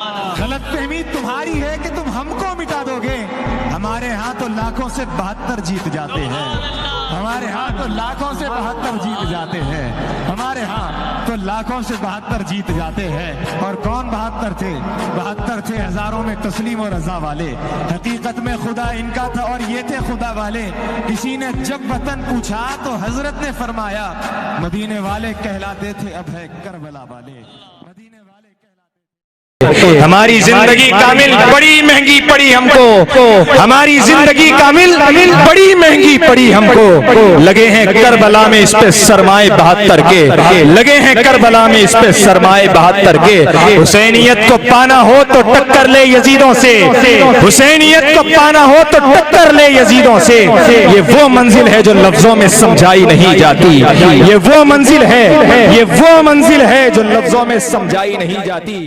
गलतफहमी तुम्हारी है कि तुम हमको मिटा दोगे। हमारे यहाँ तो लाखों से 72 जीत जाते हैं। हमारे यहाँ तो लाखों से 72 जीत जाते हैं। हमारे यहाँ तो लाखों से 72 जीत जाते हैं। और कौन 72 थे? 72 थे हजारों में तस्लीम और रजा वाले। हकीकत में खुदा इनका था और ये थे खुदा वाले। किसी ने जब वतन पूछा तो हजरत ने फरमाया, मदीने वाले कहलाते थे अब है करबला वाले। हमारी जिंदगी कामिल बड़ी महंगी पड़ी हमको। हमारी जिंदगी कामिल बड़ी महंगी पड़ी हमको। लगे हैं करबला में इस पे सरमाए 72 के। लगे हैं करबला में इस पे सरमाए 72 के। हुसैनियत को पाना हो तो टक्कर ले यजीदों से। हुसैनियत को पाना हो तो टक्कर ले यजीदों से। ये वो मंजिल है जो लफ्जों में समझाई नहीं जाती। ये वो मंजिल है, ये वो मंजिल है जो लफ्जों में समझाई नहीं जाती।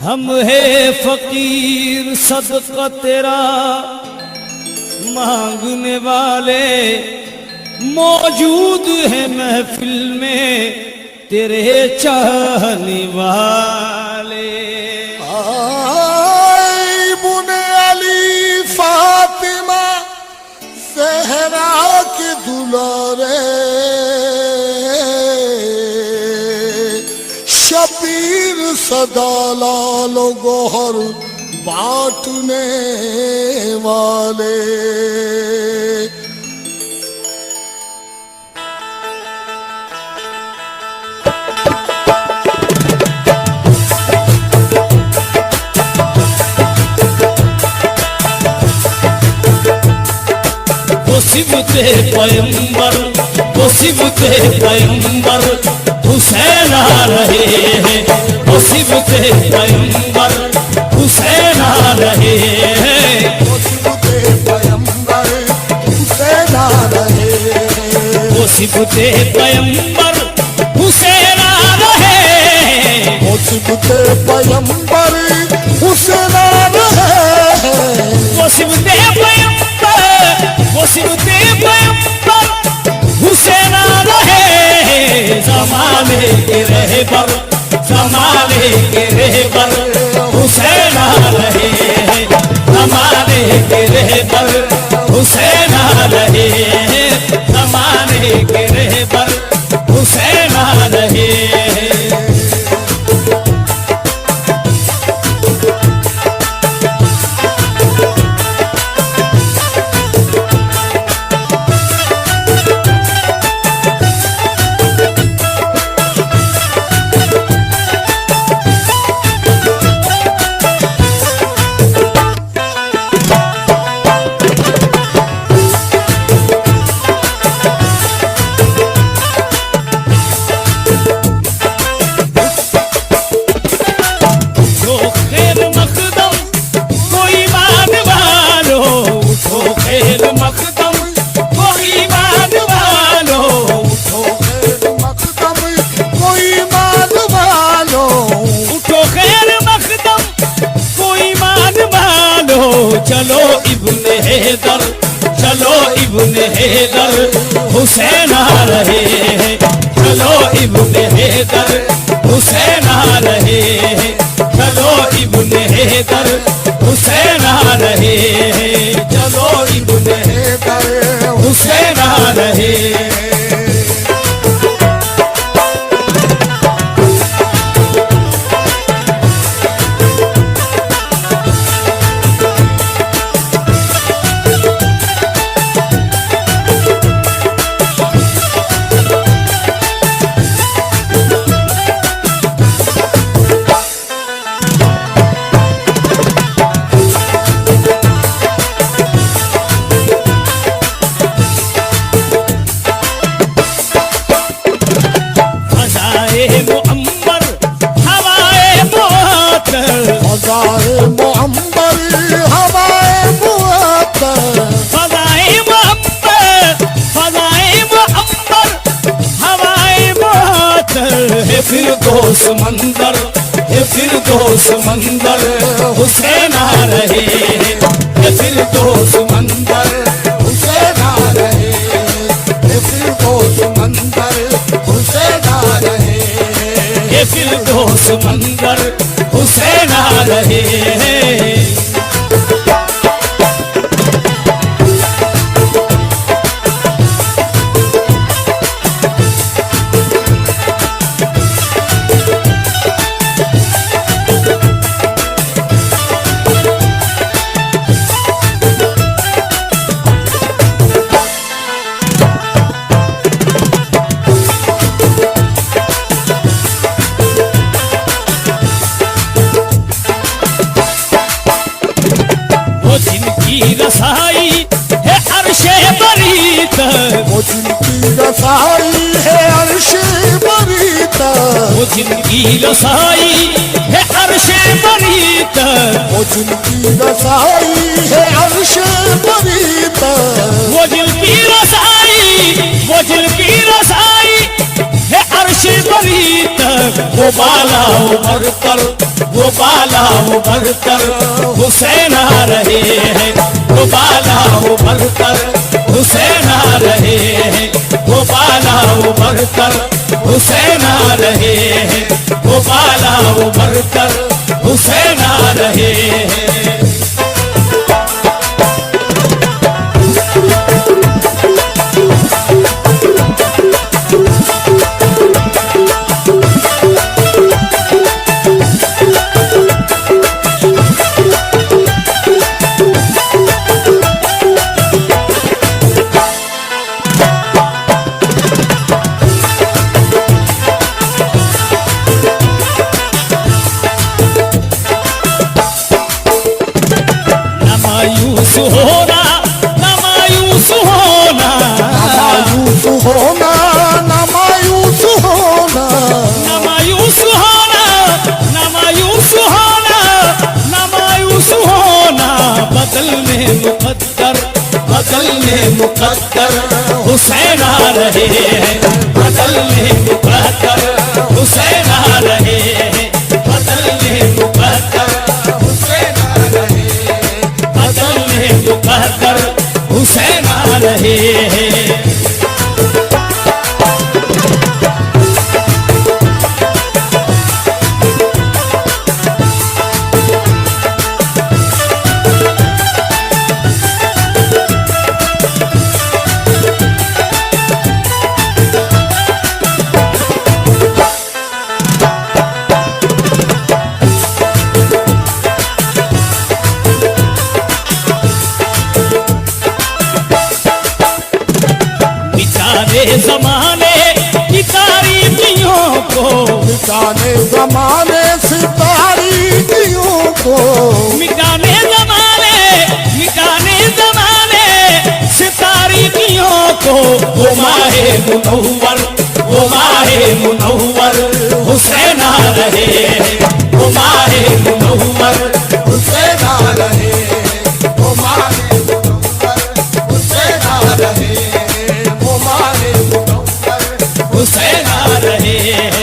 हम है फकीर सदका तेरा मांगने वाले, मौजूद है महफिल में तेरे चाहने वाले। बुने अली फातिमा सहरा के दुलारे, शबीर सदा लालो गोहर बांटने वाले। सिबते पैगंबर, वो सिबते पैगंबर हुसैन आ रहे हैं। वो सिबते पैगंबर हुसैन आ रहे हैं। वो सिबते पैगंबर हुसैन आ रहे हैं। वो सिबते पैगंबर हुसैन आ रहे हैं। वो सिबते पैगंबर हुसैन आ रहे हैं। वो सिबते पैगंबर, वो सिबते पैगंबर हुसैन आ रहे हैं। ज़माने के रहबर, ज़माने के रहबर हुसैन आ रहे हैं। ज़माने के रहबर हुसैन आ रहे हैं। ज़माने के रहबर हुसैन आ रहे हैं। चलो इब्ने हैदर, चलो इब्ने हैदर हुसैन आ रहे हैं। चलो इब्ने हैदर हुसैन आ रहे हैं। चलो इब्ने हैदर हुसैन आ रहे हैं, चलो इब्ने हैदर हुसैन आ रहे हैं। मुअम्मर हवाए मुअत्तर, फज़ाए मुअम्मर हवाए मुअत्तर, फज़ाए मुअम्मर, फज़ाए मुअम्मर हवाए मुअत्तर। है फिरदौस मंदर, है फिरदौस मंदर, हुसैन आ रहे हैं, है फिरदौस मंदर, हुसैन आ रहे हैं, फिरदौस मंदर हुसैन आ रहे हैं। ये फिरदौस मंदर हुसैन आ रहे हैं। वो जिनकी रसाई है अर्शे बरीत, वो जिनकी रसाई है अर्श बरीत, वो जिनकी रसाई है अर्शे बरीत, वो जिनकी रसाई है अर्श बरीत, वो जिनकी रसाई, वो जिनकी रसाई है अर्शे बरीत। वो बाला वो बरतर, वो बाला वो बरतर, हुसैन आ रहे हैं, वो बाला वो बरतर, हुसैन आ रहे हैं, वो बाला वो बरतर, हुसैन आ रहे हैं, वो बाला वो बरतर, हुसैन आ रहे हैं। मायूस होना, ना मायूस होना, मायूस होना ना मायूस होना, ना मायूस होना, ना मायूस होना, ना मायूस होना। बदलने मुकद्दर, बदलने मुकद्दर, हुसैन आ रहे हैं, बदलने मुकद्दर, हुसैन आ रहे हैं, बदलने मुकद्दर, हुसैन आ रहे हैं, बदलने मुकद्दर, हुसैन आ रहे हैं। मिटाने जमाने की तारीकियों को, मिटाने जमाने से तारीकियों को, मिटाने जमाने, मिटाने जमाने से तारीकियों को। वो माहे मुनव्वर, वो माहे मुनव्वर, हुसैन आ रहे हैं, वो माहे मुनव्वर, हुसैन आ रहे हैं, वो माहे मुनव्वर, हुसैन आ रहे हैं, वो माहे मुनव्वर, हुसैन आ रहे हैं।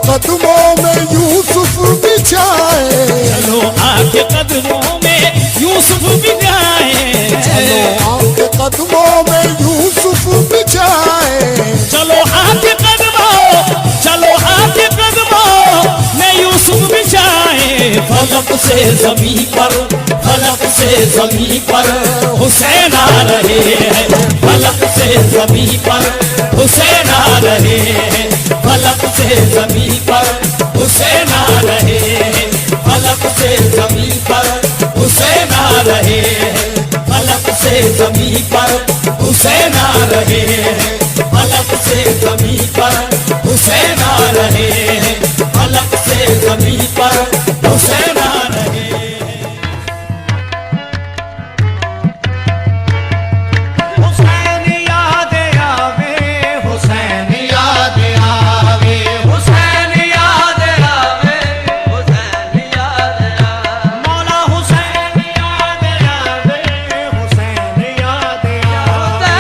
कदमों में यूसुफ बिछाए, चलो आपके कदमों में यूसुफ बिछाए, चलो आपके कदमों में यूसुफ बिछाए, चलो आपके कदमों में यूसुफ बिछाए। फलक से जमीन पर, फलक से जमीन पर हुसैन आ रहे हैं, फलक से जमीन पर हुसैन आ रहे हैं, फलक से जमीन पर हुसैन आ रहे हैं, फलक से जमीन पर हुसैन आ रहे हैं, फलक से जमीन पर हुसैन आ रहे हैं, फलक से जमीन पर हुसैन आ रहे हैं, फलक से जमीन पर हुसैन आ रहे हैं। हुसैन याद आवे, हुसैन याद आवे, हुसैन याद आवे, हुसैन याद आवे, मौला हुसैन याद आवे, हुसैन याद आवे।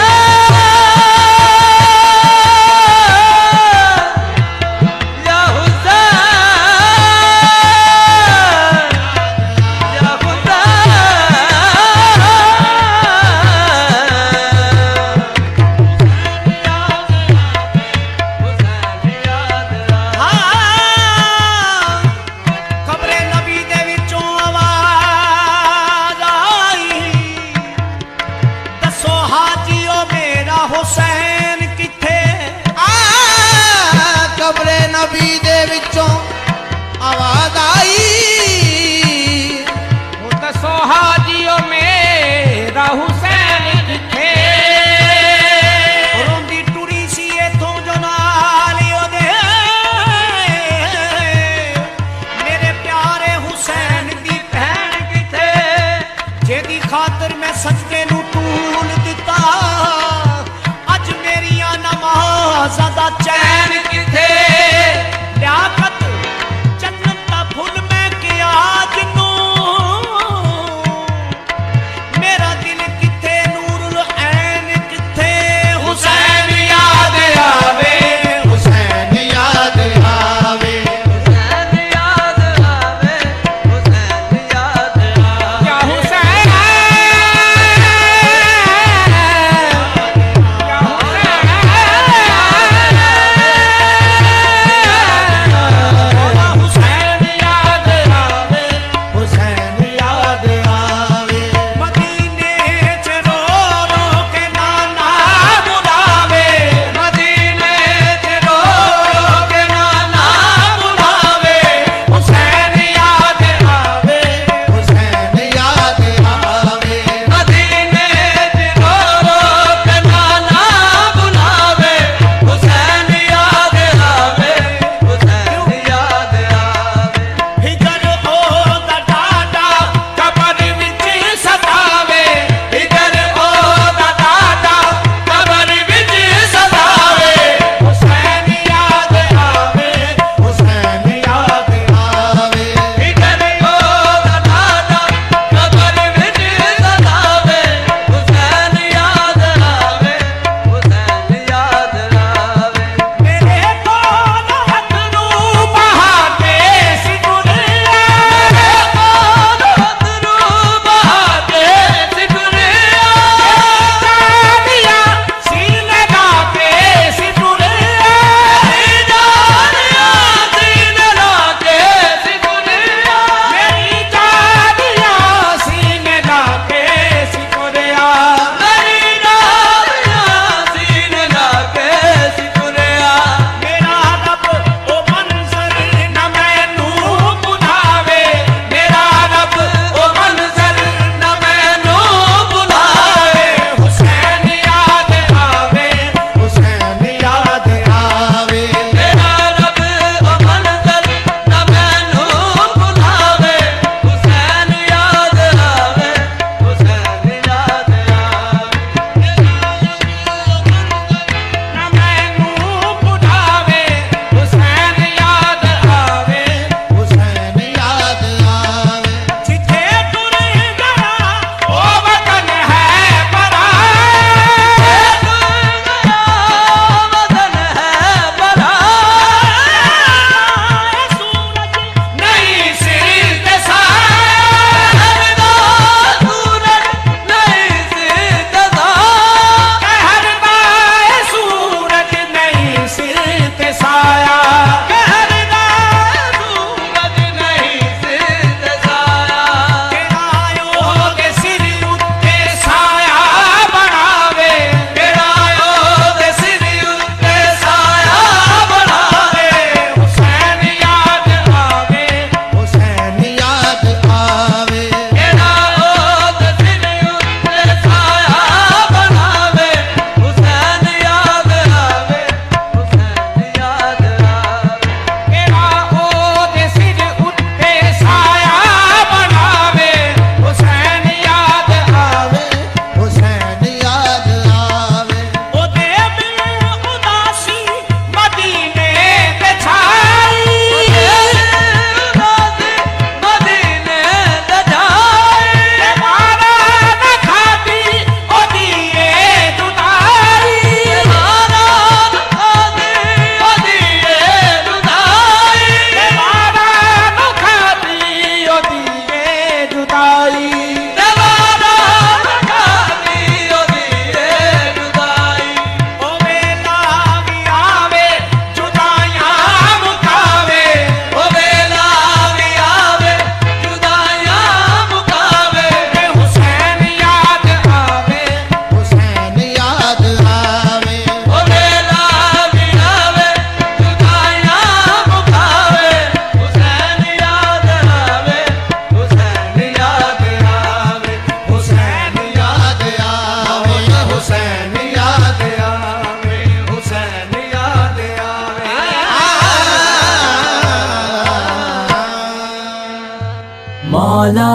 मौला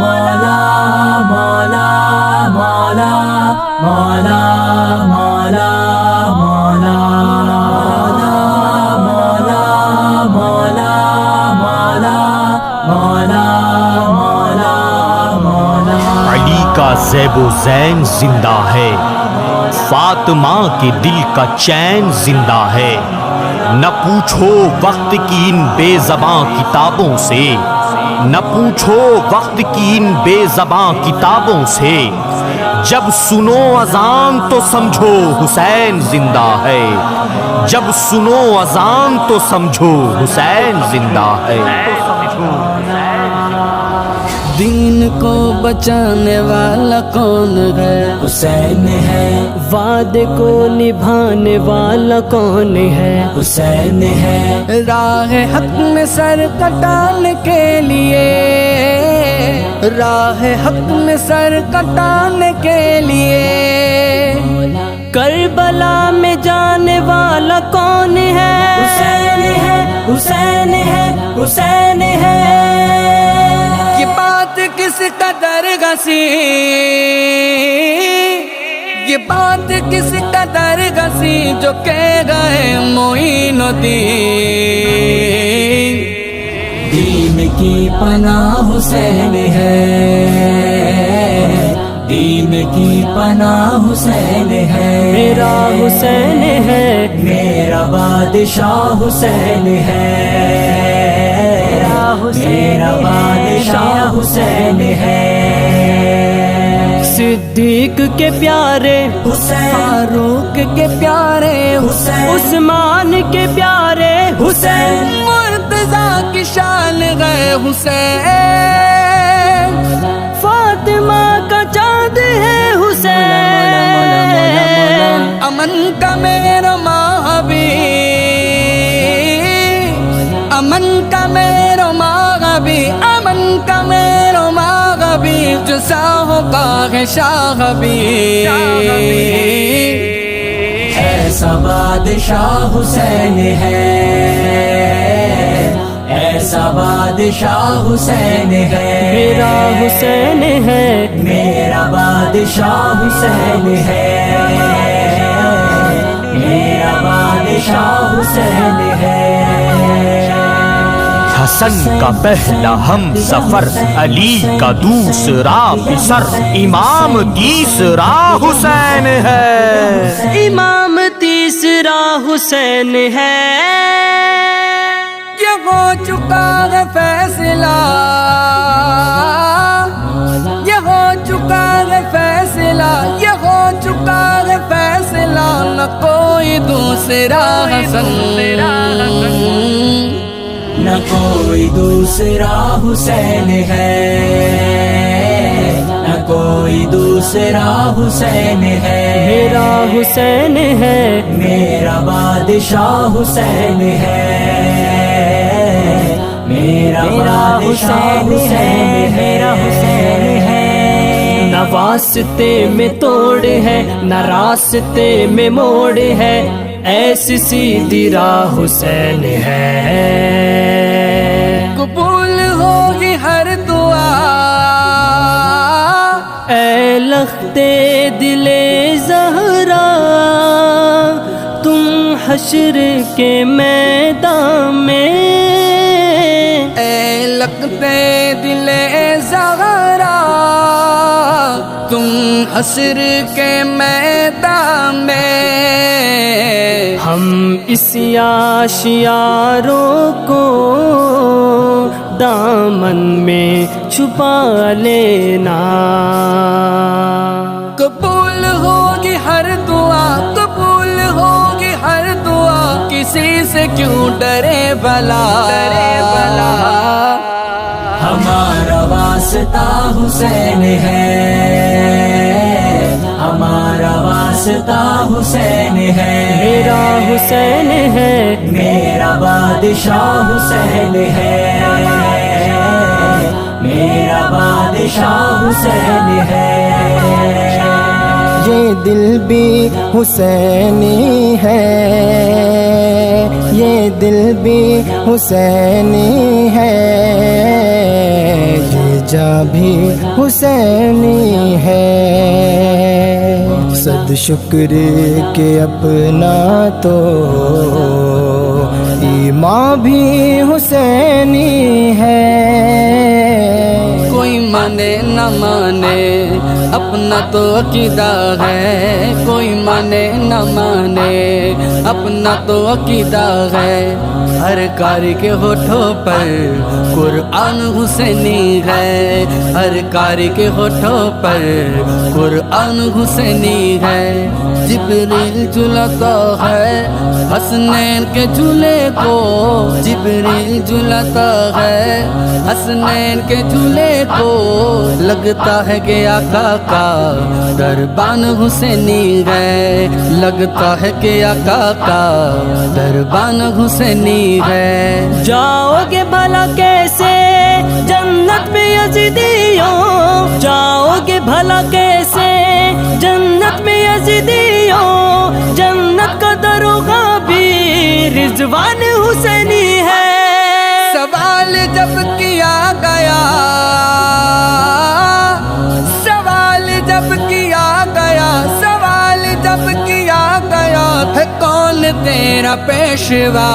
मौला मौला मौला मौला मौला मौला मौला मौला मौला मौला मौला मौला। अली का ज़ैबो ज़ैन जिंदा है, फातिमा के दिल का चैन जिंदा है। न पूछो वक्त की इन बेज़बां किताबों से, न पूछो वक्त की इन बेज़बां किताबों से। जब सुनो अज़ान तो समझो हुसैन जिंदा है, जब सुनो अज़ान तो समझो हुसैन जिंदा है। दीन को बचाने वाला कौन है? हुसैन है। वादे को निभाने वाला कौन है? हुसैन है। राह हक में सर कटाने के लिए, राह हक में सर कटाने के लिए करबला में जाने वाला कौन है? हुसैन है, हुसैन है, हुसैन है। ये बात किस कदर घसी, ये बात किस कदर घसी जो कह गए मोइनुद्दीन। दीन की पनाह हुसैन है, दीन की पनाह हुसैन है। मेरा हुसैन है, मेरा बादशाह हुसैन है, मेरा बादशाह हुसैन है। सिद्दीक के प्यारे हुसैन, फारूक के प्यारे हुसैन, उस्मान के प्यारे हुसैन, मुर्तजा की शान गए हुसैन। फातिमा का चाँद है हुसैन, अमन का मेरा महाबी, अमन का मेरा महाबी, अमन का मेरा महाबी, जो साहों का है शाहबी। ऐसा बादशाह हुसैन है, ऐसा बादशाह हुसैन है। मेरा हुसैन है, मेरा बादशाह हुसैन है, मेरा बादशाह हुसैन है। हसन का पहला हम सफर, अली का दूसरा फिसर, इमाम तीसरा हुसैन है, इमाम तीसरा हुसैन है। ये हो चुका है फैसला, ये हो चुका है फैसला, ये हो चुका है फैसला। न कोई दूसरा हसन, न कोई दूसरा हुसैन है, न कोई दूसरा हुसैन है। मेरा हुसैन है, मेरा बादशाह हुसैन है, मेरा बादशाह हुसैन है, मेरा हुसैन है। न वास्ते में तोड़ है, न रास्ते में मोड़ है, ऐसी सीधी राह हुसैन है। कबूल होगी हर दुआ, ऐ लख्ते दिले ज़हरा, तुम हश्र के मैदान में, ऐ लख्ते दिले ज़हरा, तुम हश्र के मैदान में। हम इस आशियारों को दामन में छुपा लेना। कबूल होगी हर दुआ, कबूल होगी हर दुआ, किसी से क्यों डरे भला, डरे भला। हमारा वास्ता हुसैन है, हमारा वास्ता हुसैन है। मेरा हुसैन है, मेरा बादशाह हुसैन है, मेरा बादशाह हुसैन है। ये दिल भी हुसैनी है, ये दिल भी हुसैनी है, ये ख्वाजा भी हुसैनी है। सद शुक्र के अपना तो ईमां भी हुसैनी है। कोई माने न माने अपना तो अकीदा है, कोई माने न माने अपना तो अकीदा है। हर कारी के होठों पर कुरान हुसैनी है, हर कारी के होठों पर कुरान हुसैनी है। जिब्रील झुलाता है हसनैन के झूले को, जिब्रील झुलाता है हसनैन के झूले को। लगता है कि आका का दरबान हुसैनी है, लगता है कि आका का दरबान हुसैनी है। जाओगे भला कैसे जन्नत में यज़ीदियों, जाओगे भला कैसे जन्नत में यज़ीदियों। जन्नत का दरोगा भी रिजवान हुसैनी है। सवाल जब किया गया, सवाल जब किया गया, सवाल जब किया गया है कौन तेरा पेशवा,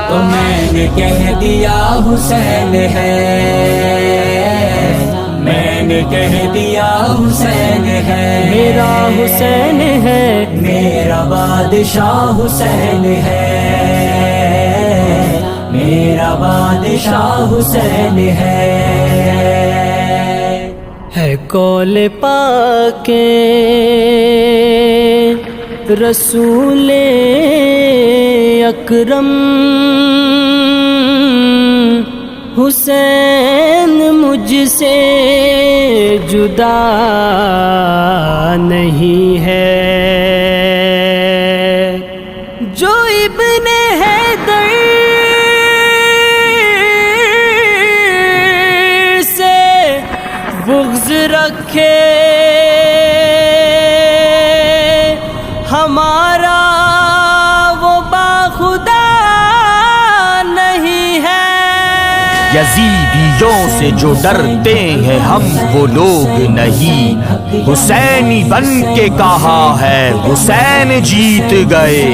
तो मैंने कह दिया हुसैन है, मैंने कह दिया हुसैन है। मेरा हुसैन है, मेरा बादशाह हुसैन है, मेरा बादशाह हुसैन है कौल पाके रसूले अकरम। हुसैन मुझसे जुदा नहीं है, जो इब्ने हैदर से बुग़्ज़ रखे हमारा वो बाखुदा नहीं है। यजीदियों से जो डरते हैं हम वो लोग नहीं। हुसैनी बन के कहा है हुसैन जीत गए।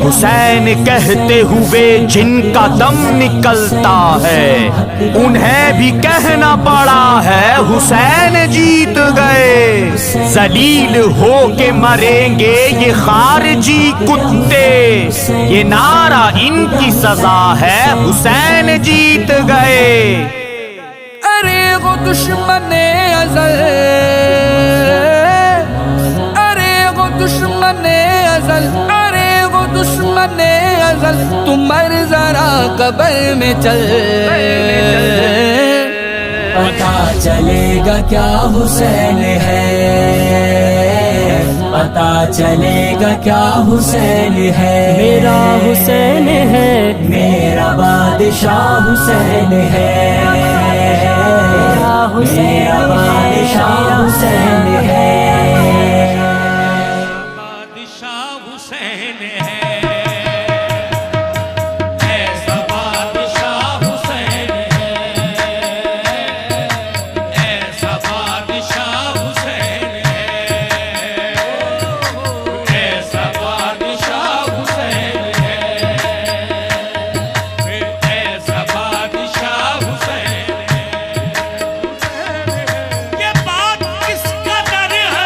हुसैन कहते हुए जिनका दम निकलता है उन्हें भी कहना पड़ा है हुसैन जीत गए। जलील हो के मरेंगे ये खारजी कुत्ते, ये नारा इनकी सजा है हुसैन जीत गए। अरे वो दुश्मने अज़ल, अरे वो दुश्मने अज़ल, अरे वो दुश्मने अज़ल, तुम मर जरा कब्र में चल। पता चलेगा क्या हुसैन है, पता चलेगा क्या हुसैन है। मेरा हुसैन है, मेरा बादशाह हुसैन है, मेरा बादशाह हुसैन है। बादशाह हुसैन है, ऐसा बादशाह हुसैन है, ऐसा बादशाह हुसैन है, ऐसा बादशाह हुसैन है, ऐसा बादशाह हुसैन है। ये बात किस कदर है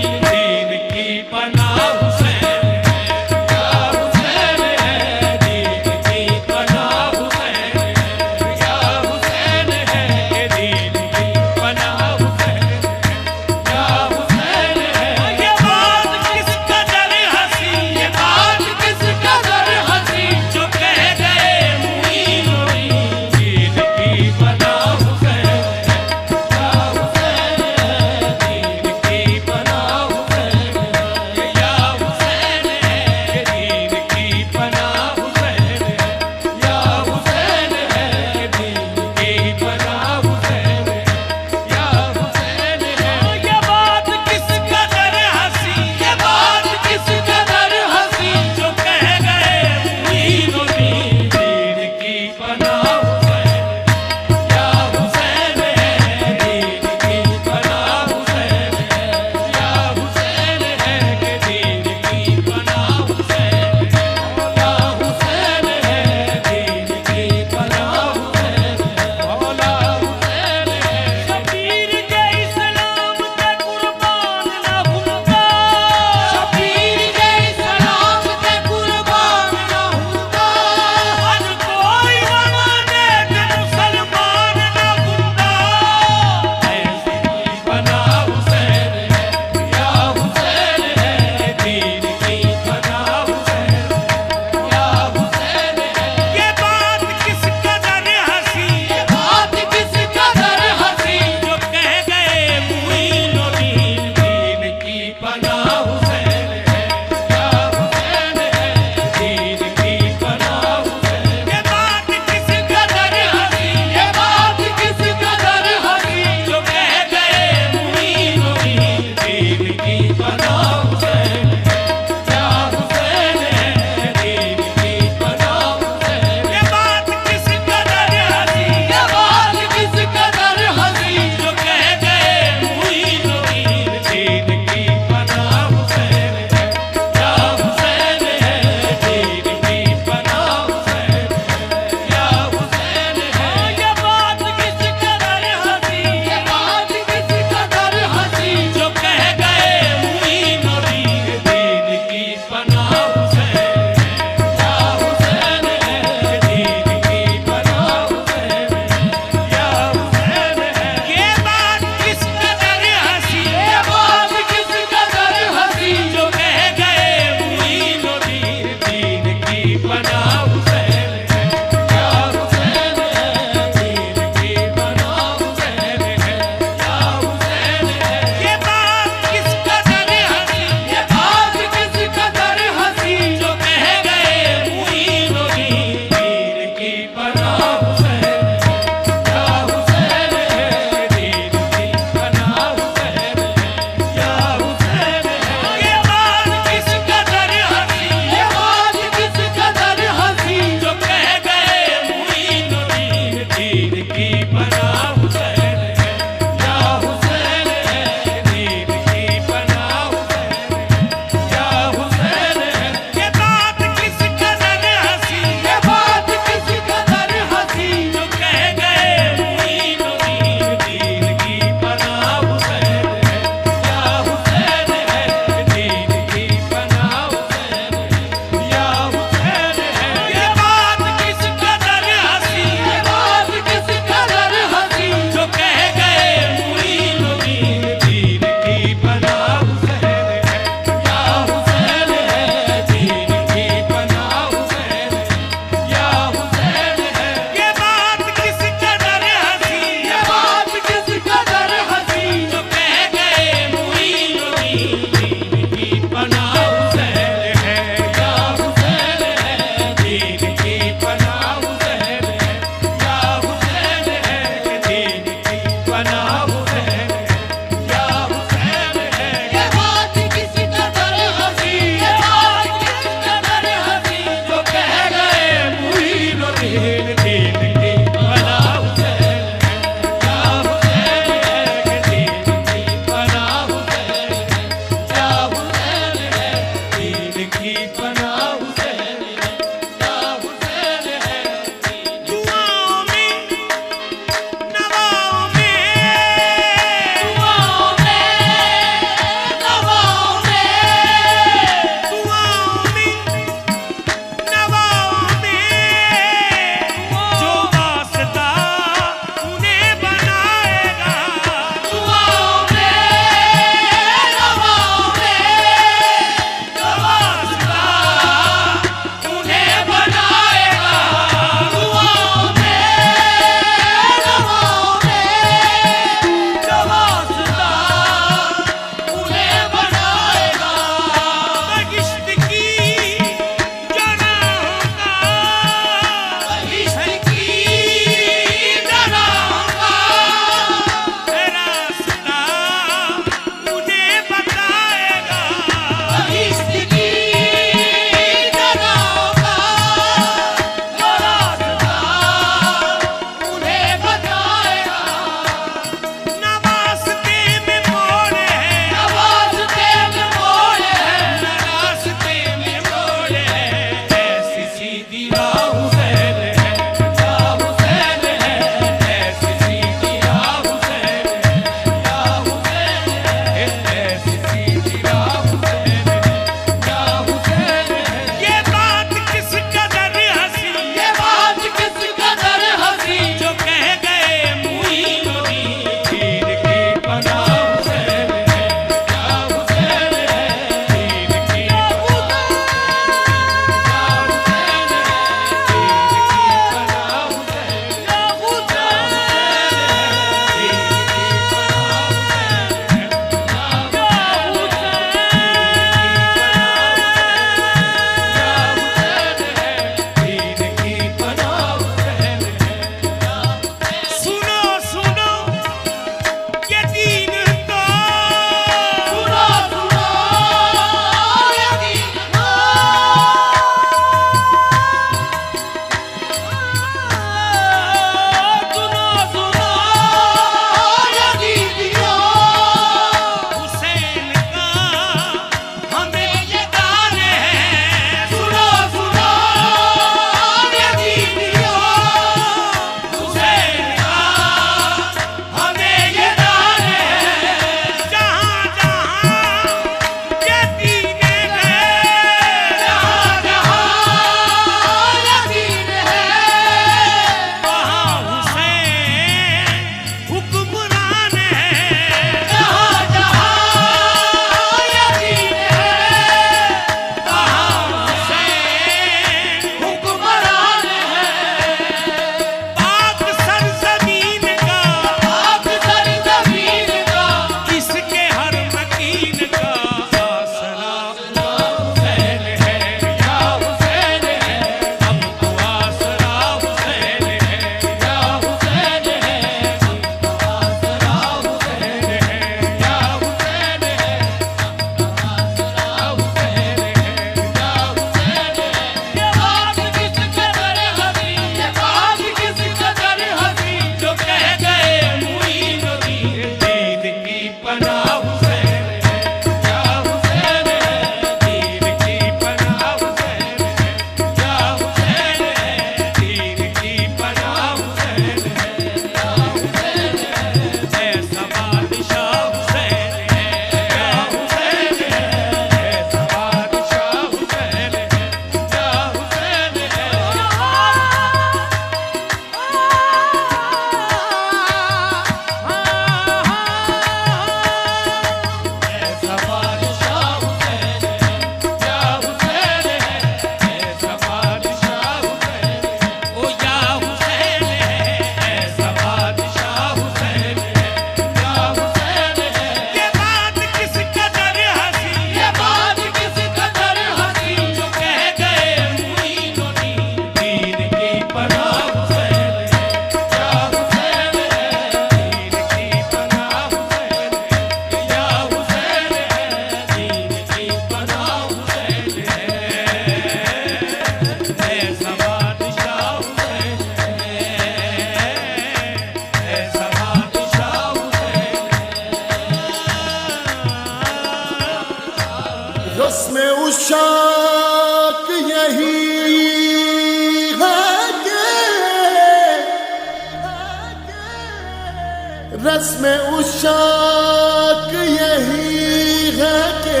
रस्म उशाक यही है कि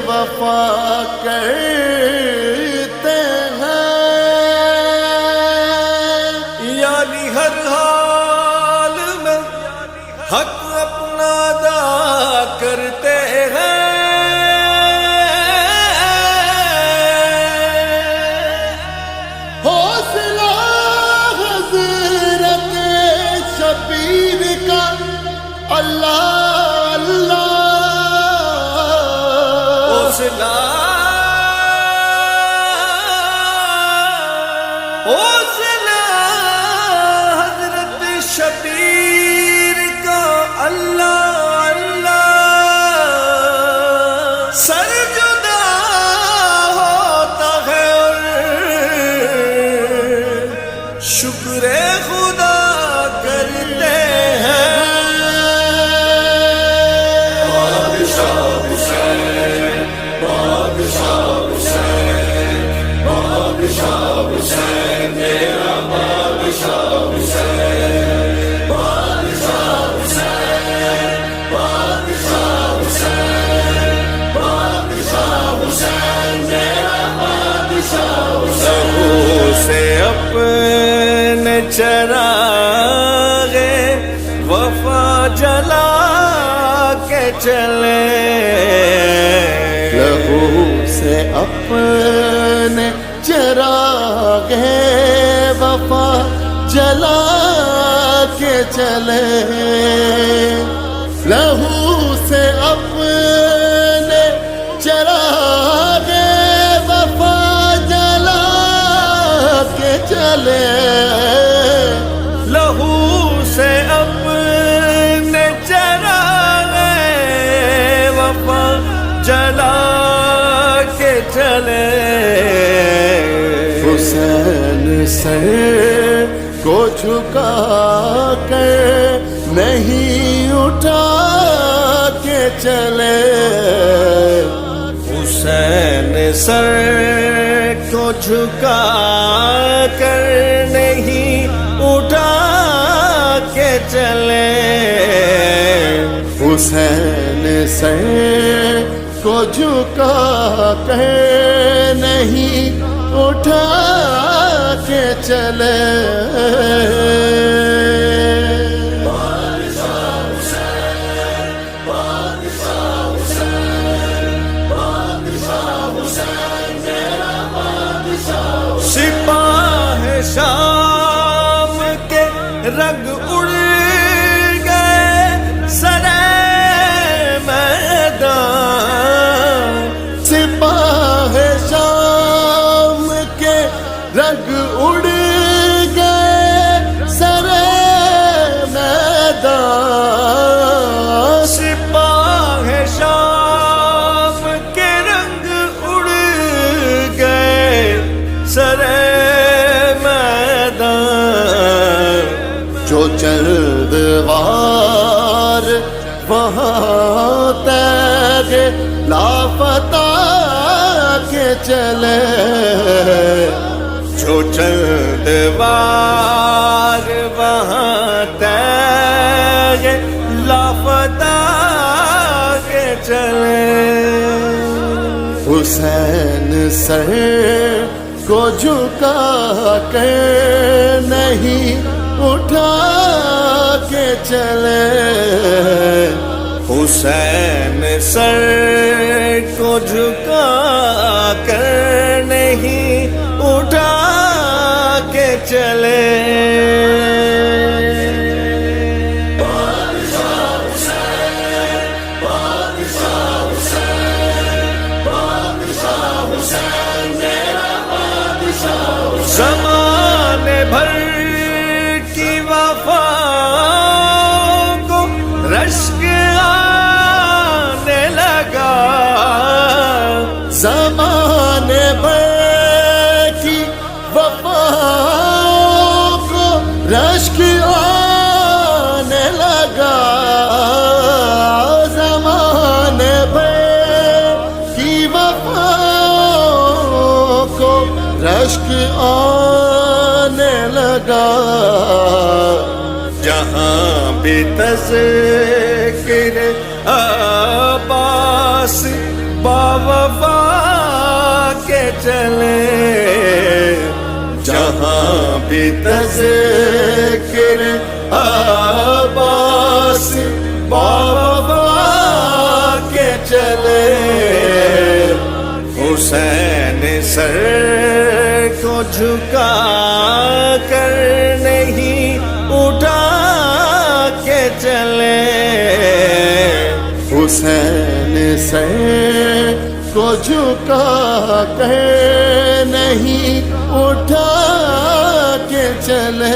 वफा करते हैं, यानी हर हाल में हक अपना अदा करते हैं। हौसला हज़रत शबीर का अल्लाह अल्लाह, हौसला हौसला हज़रत शबीर का अल्लाह अल्लाह। सर जुदा होता है और शुक्र खुदा करते हैं। से अपने चरागे वफा जला के चले, लहू से अपने चरागे वफा जला के चले, लहू से अपने चरागे वफा जला के चले, लहू से अपने चरागे वफा जला के चले। हुसैन सर को झुका कर नहीं उठा के चले, हुसैन सर को झुका कर नहीं उठा के चले, हुसैन सर को झुका कर नहीं उठा के चले। सिपाह शाम के रंग उड़ गए सरे मैदान, सिपाह शाम के रंग उड़ गए सरे मैदान, सिपाह शाम के रंग उड़ गए सरे मैदान। जो चंद वार वहाँ तक लापता के चले, जो चंद वार वहाँ तक लापता के चले, हुसैन सर को झुका कर नहीं उठा के चले, हुसैन सर को झुका कर नहीं उठा के चले। ज़माने भर की वफ़ाओं को रश्क आने लगा, ज़माने भर की वफ़ाओं को रश्क आने लगा, ज़माने भर की वफ़ाओं को रश्क आने लगा। जहाँ भी तज़किर अब्बास बावफा के चले, जहाँ भी तज़किर अब्बास बावफा के चले, हुसैन सर को झुका कर नहीं उठा के चले, हुसैन सर को झुका कर नहीं उठा के चले।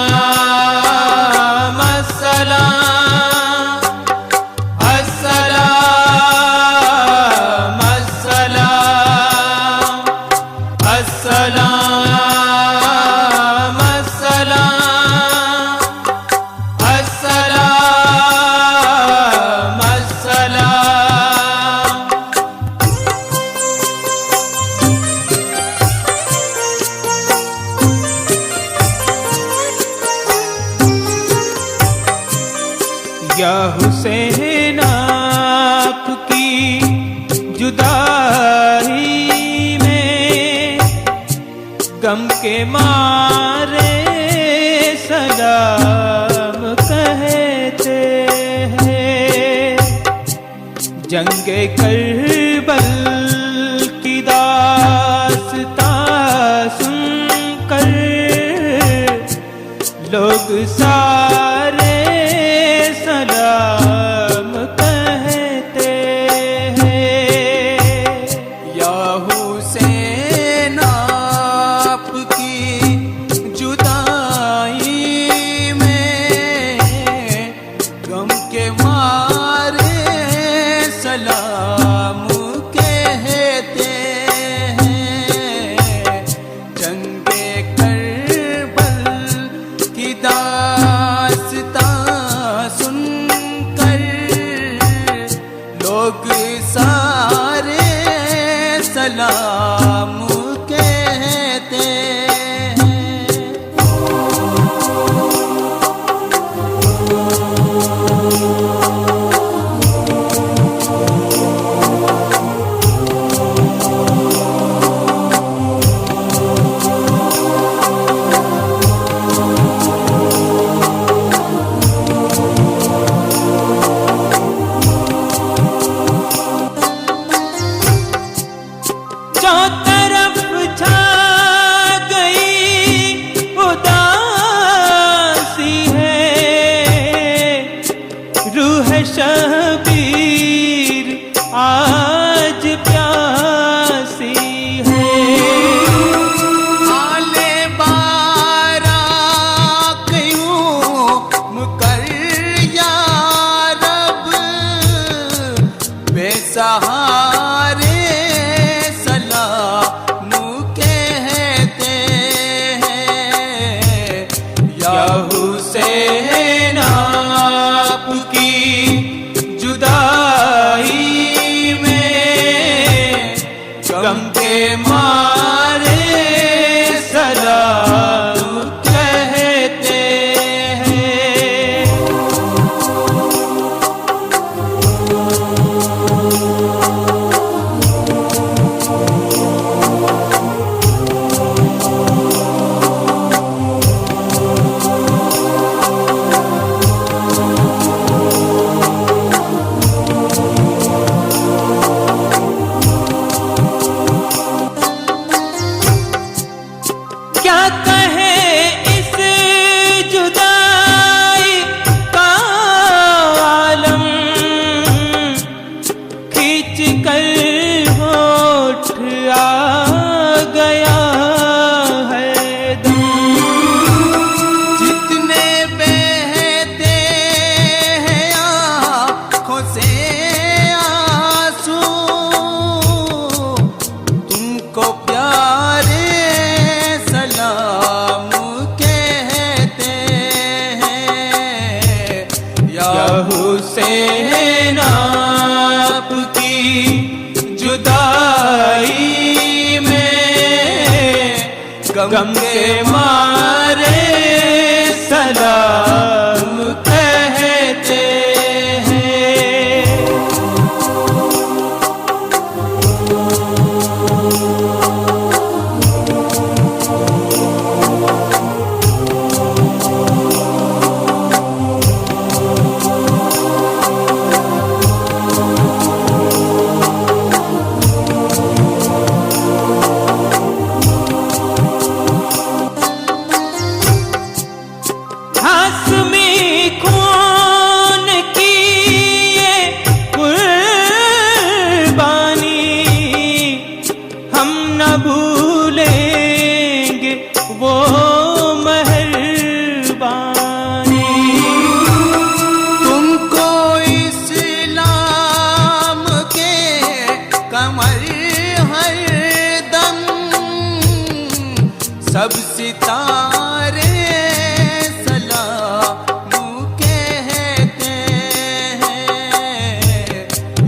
अस्सलाम अस्सलाम अस्सलाम अस्सलाम अस्सलाम अस्सलाम अस्सलाम अस्सलाम। या हुसैन आपकी जुदाई में गम के मारे सलाम कहते हैं, जंगे करबल की दास्तां सुनकर लोग सारे सलाम कहते हैं। या हुसैन आपकी जुदाई में गम के मारे सलाम कहते हैं, जंगे करबल की दास्तां सुनकर लोग सारे सलाम कहते हैं। जो तरफ छा गई उदासी है, रूह शबीर आज प्यासी है। आले बारा क्यों मुकर या रब, बेसहारे सलाम कहते हैं। या हुसैन आपकी जुदाई में गम के मारे सलाम कहते हैं। क्या कहे इस जुदाई का आलम, खींच कर होठ आ गया है दम, जितने बहते हैं आँखों से आंसू, तुमको प्यारे सलाम मारे सलाम कहते हैं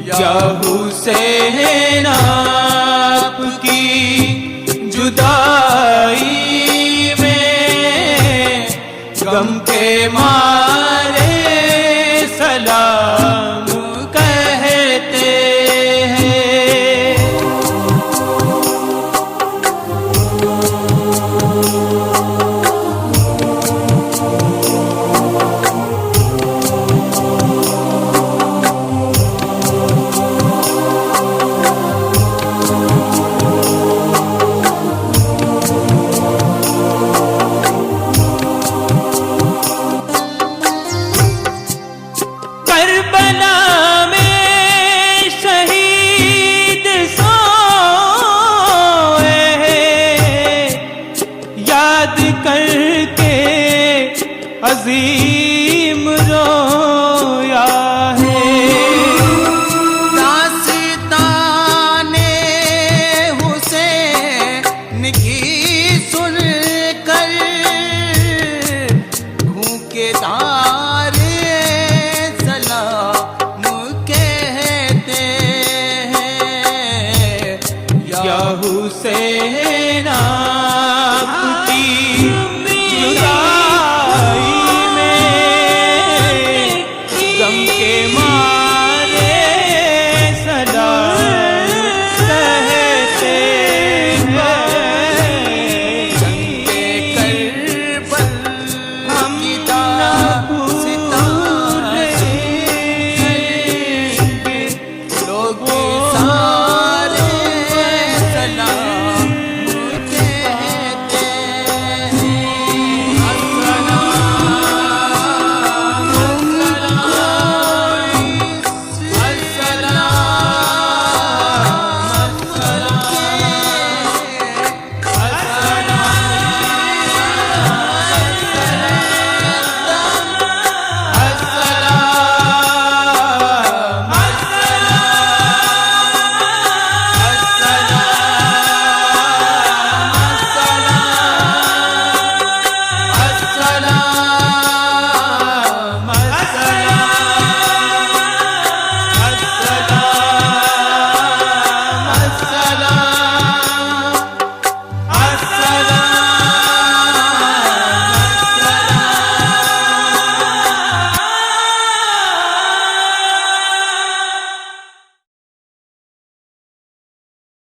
या हुसैन आपकी जुदाई में गम के मारे सलाम कहते हैं। करबला में शहीद सोए हैं, याद करके अजीज